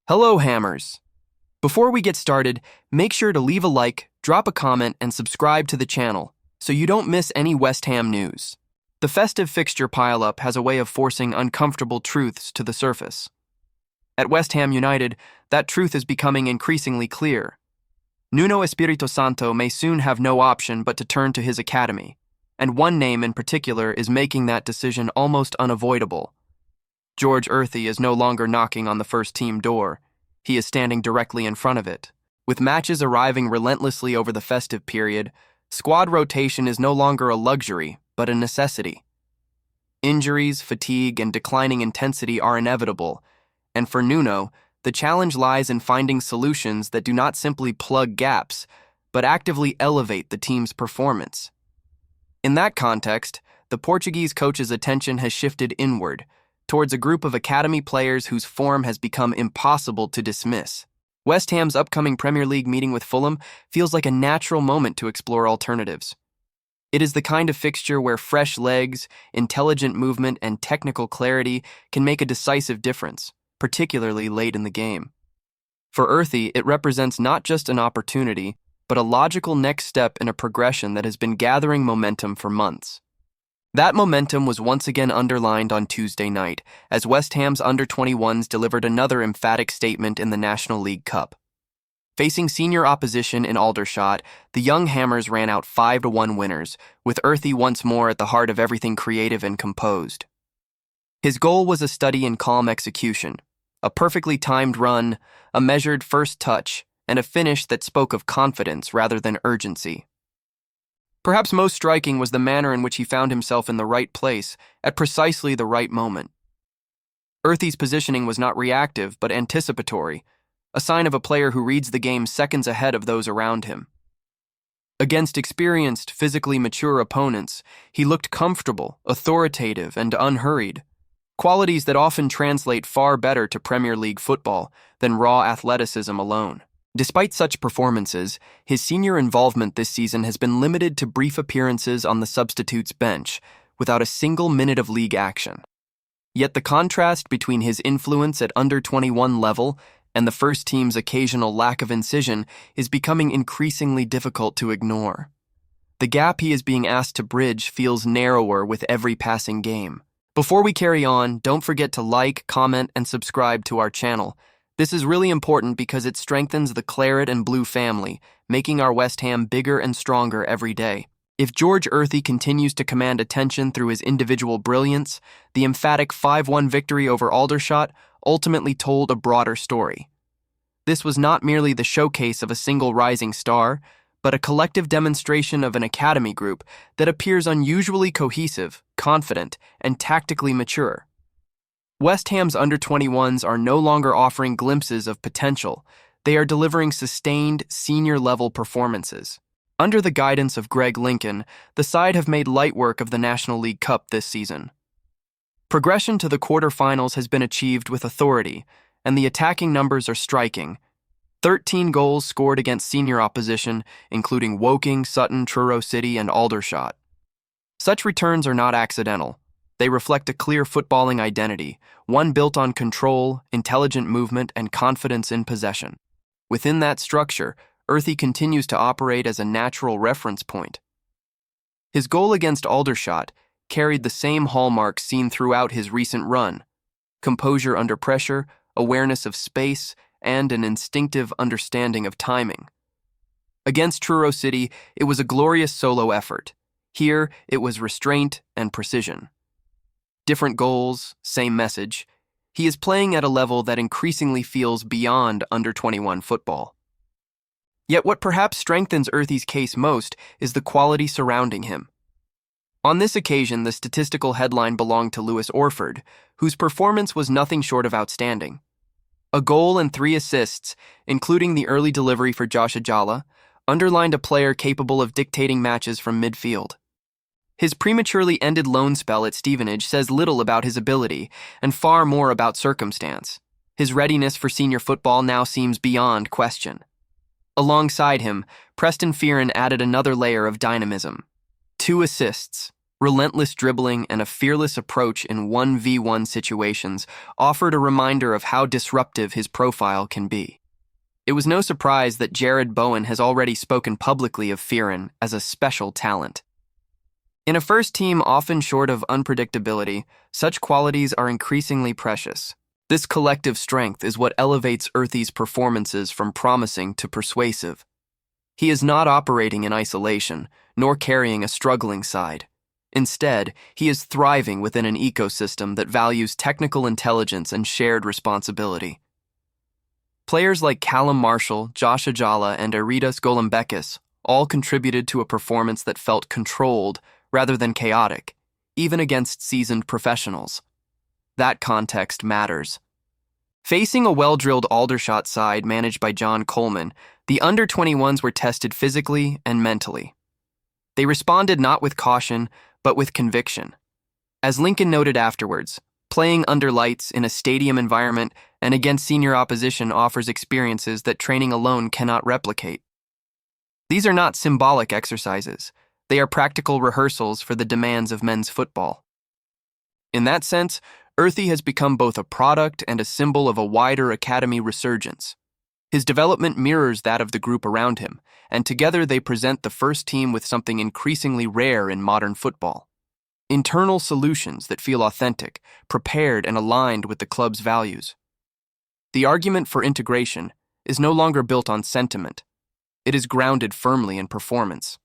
Hello, Hammers! Before we get started, make sure to leave a like, drop a comment, and subscribe to the channel so you don't miss any West Ham news. The festive fixture pileup has a way of forcing uncomfortable truths to the surface. At West Ham United, that truth is becoming increasingly clear. Nuno Espirito Santo may soon have no option but to turn to his academy, and one name in particular is making that decision almost unavoidable. George EARTHY is no longer knocking on the first-team door. He is standing directly in front of it. With matches arriving relentlessly over the festive period, squad rotation is no longer a luxury, but a necessity. Injuries, fatigue, and declining intensity are inevitable, and for Nuno, the challenge lies in finding solutions that do not simply plug gaps, but actively elevate the team's performance. In that context, the Portuguese coach's attention has shifted inward, towards a group of academy players whose form has become impossible to dismiss. West Ham's upcoming Premier League meeting with Fulham feels like a natural moment to explore alternatives. It is the kind of fixture where fresh legs, intelligent movement, and technical clarity can make a decisive difference, particularly late in the game. For EARTHY, it represents not just an opportunity, but a logical next step in a progression that has been gathering momentum for months. That momentum was once again underlined on Tuesday night, as West Ham's under-21s delivered another emphatic statement in the National League Cup. Facing senior opposition in Aldershot, the young Hammers ran out 5-1 winners, with EARTHY once more at the heart of everything creative and composed. His goal was a study in calm execution, a perfectly timed run, a measured first touch, and a finish that spoke of confidence rather than urgency. Perhaps most striking was the manner in which he found himself in the right place at precisely the right moment. EARTHY's positioning was not reactive but anticipatory, a sign of a player who reads the game seconds ahead of those around him. Against experienced, physically mature opponents, he looked comfortable, authoritative, and unhurried, qualities that often translate far better to Premier League football than raw athleticism alone. Despite such performances, his senior involvement this season has been limited to brief appearances on the substitutes bench, without a single minute of league action. Yet the contrast between his influence at under-21 level and the first team's occasional lack of incision is becoming increasingly difficult to ignore. The gap he is being asked to bridge feels narrower with every passing game. Before we carry on, don't forget to like, comment, and subscribe to our channel. This is really important because it strengthens the Claret and Blue family, making our West Ham bigger and stronger every day. If George EARTHY continues to command attention through his individual brilliance, the emphatic 5-1 victory over Aldershot ultimately told a broader story. This was not merely the showcase of a single rising star, but a collective demonstration of an academy group that appears unusually cohesive, confident, and tactically mature. West Ham's under-21s are no longer offering glimpses of potential. They are delivering sustained, senior-level performances. Under the guidance of Greg Lincoln, the side have made light work of the National League Cup this season. Progression to the quarterfinals has been achieved with authority, and the attacking numbers are striking. 13 goals scored against senior opposition, including Woking, Sutton, Truro City, and Aldershot. Such returns are not accidental. They reflect a clear footballing identity, one built on control, intelligent movement, and confidence in possession. Within that structure, EARTHY continues to operate as a natural reference point. His goal against Aldershot carried the same hallmarks seen throughout his recent run: composure under pressure, awareness of space, and an instinctive understanding of timing. Against Truro City, it was a glorious solo effort. Here, it was restraint and precision. Different goals, same message. He is playing at a level that increasingly feels beyond under-21 football. Yet what perhaps strengthens EARTHY's case most is the quality surrounding him. On this occasion, the statistical headline belonged to Lewis Orford, whose performance was nothing short of outstanding. A goal and 3 assists, including the early delivery for Josh Ajala, underlined a player capable of dictating matches from midfield. His prematurely ended loan spell at Stevenage says little about his ability and far more about circumstance. His readiness for senior football now seems beyond question. Alongside him, Preston Fearon added another layer of dynamism. 2 assists, Relentless dribbling and a fearless approach in 1v1 situations offered a reminder of how disruptive his profile can be. It was no surprise that Jared Bowen has already spoken publicly of Fearon as a special talent. In a first team often short of unpredictability, such qualities are increasingly precious. This collective strength is what elevates EARTHY'S performances from promising to persuasive. He is not operating in isolation, nor carrying a struggling side. Instead, he is thriving within an ecosystem that values technical intelligence and shared responsibility. Players like Callum Marshall, Josh Ajala, and Aretas Golombekis all contributed to a performance that felt controlled rather than chaotic, even against seasoned professionals. That context matters. Facing a well-drilled Aldershot side managed by John Coleman, the under-21s were tested physically and mentally. They responded not with caution, but with conviction. As Lincoln noted afterwards, playing under lights in a stadium environment and against senior opposition offers experiences that training alone cannot replicate. These are not symbolic exercises. They are practical rehearsals for the demands of men's football. In that sense, EARTHY has become both a product and a symbol of a wider academy resurgence. His development mirrors that of the group around him, and together they present the first team with something increasingly rare in modern football: internal solutions that feel authentic, prepared, and aligned with the club's values. The argument for integration is no longer built on sentiment. It is grounded firmly in performance.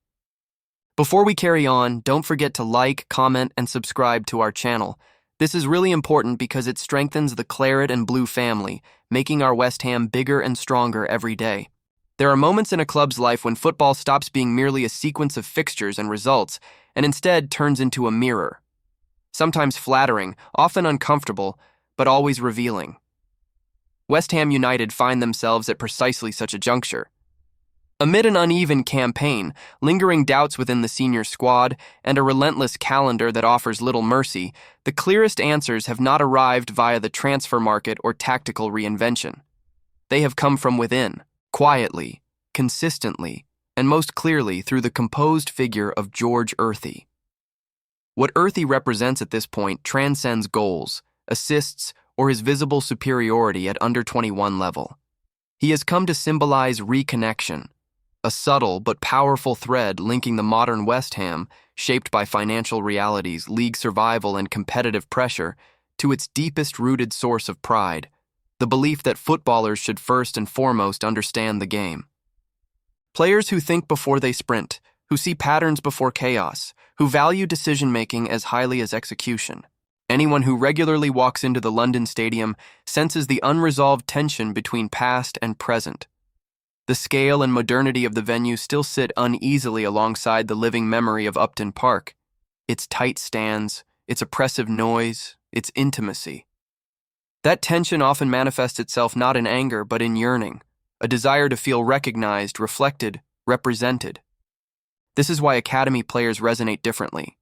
Before we carry on, don't forget to like, comment, and subscribe to our channel. This is really important because it strengthens the Claret and Blue family, making our West Ham bigger and stronger every day. There are moments in a club's life when football stops being merely a sequence of fixtures and results and instead turns into a mirror. Sometimes flattering, often uncomfortable, but always revealing. West Ham United find themselves at precisely such a juncture. Amid an uneven campaign, lingering doubts within the senior squad, and a relentless calendar that offers little mercy, the clearest answers have not arrived via the transfer market or tactical reinvention. They have come from within, quietly, consistently, and most clearly through the composed figure of George EARTHY. What EARTHY represents at this point transcends goals, assists, or his visible superiority at under-21 level. He has come to symbolize reconnection, a subtle but powerful thread linking the modern West Ham, shaped by financial realities, league survival, and competitive pressure, to its deepest-rooted source of pride, the belief that footballers should first and foremost understand the game. Players who think before they sprint, who see patterns before chaos, who value decision-making as highly as execution. Anyone who regularly walks into the London Stadium senses the unresolved tension between past and present. The scale and modernity of the venue still sit uneasily alongside the living memory of Upton Park, its tight stands, its oppressive noise, its intimacy. That tension often manifests itself not in anger but in yearning, a desire to feel recognized, reflected, represented. This is why academy players resonate differently.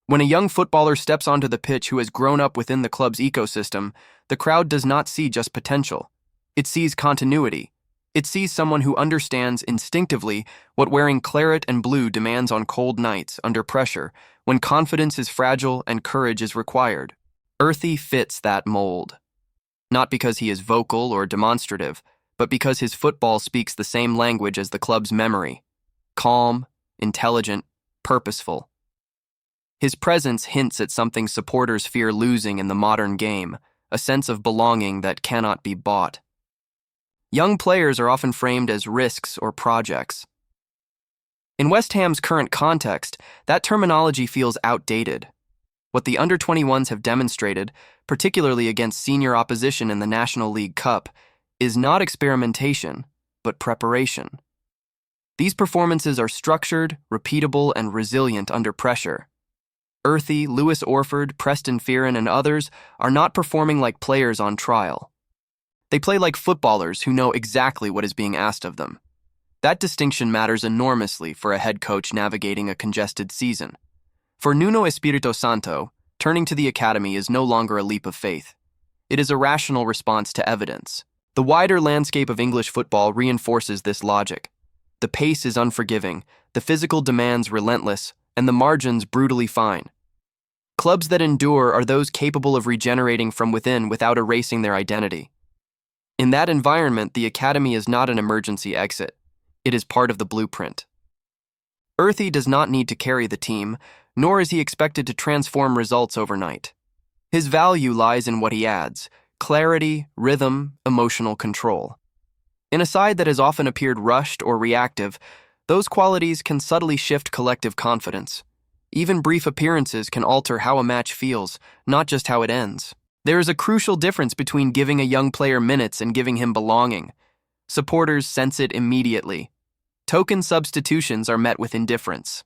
When a young footballer steps onto the pitch who has grown up within the club's ecosystem, the crowd does not see just potential. It sees continuity. It sees someone who understands instinctively what wearing claret and blue demands on cold nights, under pressure, when confidence is fragile and courage is required. EARTHY fits that mold. Not because he is vocal or demonstrative, but because his football speaks the same language as the club's memory: calm, intelligent, purposeful. His presence hints at something supporters fear losing in the modern game, a sense of belonging that cannot be bought. Young players are often framed as risks or projects. In West Ham's current context, that terminology feels outdated. What the under-21s have demonstrated, particularly against senior opposition in the National League Cup, is not experimentation, but preparation. These performances are structured, repeatable, and resilient under pressure. EARTHY, Lewis Orford, Preston Fearon, and others are not performing like players on trial. They play like footballers who know exactly what is being asked of them. That distinction matters enormously for a head coach navigating a congested season. For Nuno Espirito Santo, turning to the academy is no longer a leap of faith. It is a rational response to evidence. The wider landscape of English football reinforces this logic. The pace is unforgiving, the physical demands relentless, and the margins brutally fine. Clubs that endure are those capable of regenerating from within without erasing their identity. In that environment, the academy is not an emergency exit. It is part of the blueprint. EARTHY does not need to carry the team, nor is he expected to transform results overnight. His value lies in what he adds: clarity, rhythm, emotional control. In a side that has often appeared rushed or reactive, those qualities can subtly shift collective confidence. Even brief appearances can alter how a match feels, not just how it ends. There is a crucial difference between giving a young player minutes and giving him belonging. Supporters sense it immediately. Token substitutions are met with indifference.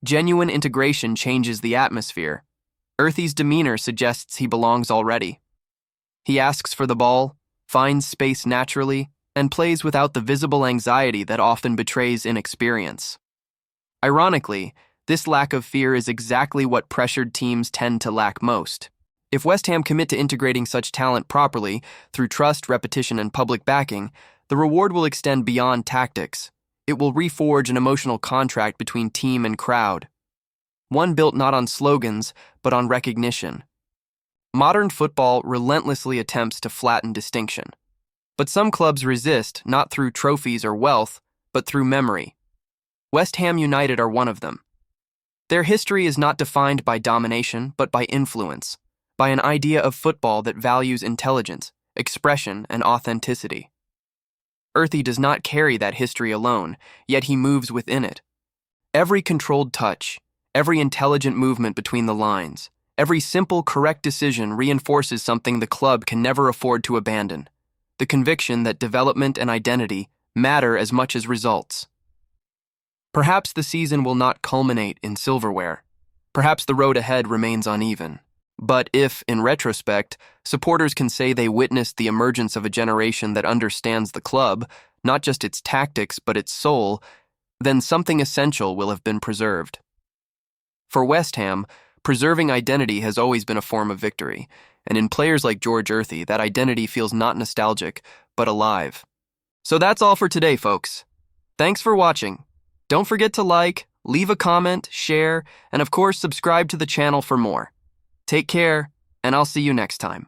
Genuine integration changes the atmosphere. EARTHY'S demeanor suggests he belongs already. He asks for the ball, finds space naturally, and plays without the visible anxiety that often betrays inexperience. Ironically, this lack of fear is exactly what pressured teams tend to lack most. If West Ham commit to integrating such talent properly, through trust, repetition, and public backing, the reward will extend beyond tactics. It will reforge an emotional contract between team and crowd. One built not on slogans, but on recognition. Modern football relentlessly attempts to flatten distinction. But some clubs resist, not through trophies or wealth, but through memory. West Ham United are one of them. Their history is not defined by domination, but by influence, by an idea of football that values intelligence, expression, and authenticity. EARTHY does not carry that history alone, yet he moves within it. Every controlled touch, every intelligent movement between the lines, every simple, correct decision reinforces something the club can never afford to abandon: the conviction that development and identity matter as much as results. Perhaps the season will not culminate in silverware. Perhaps the road ahead remains uneven. But if, in retrospect, supporters can say they witnessed the emergence of a generation that understands the club, not just its tactics but its soul, then something essential will have been preserved. For West Ham, preserving identity has always been a form of victory, and in players like George EARTHY, that identity feels not nostalgic, but alive. So that's all for today, folks. Thanks for watching. Don't forget to like, leave a comment, share, and of course subscribe to the channel for more. Take care, and I'll see you next time.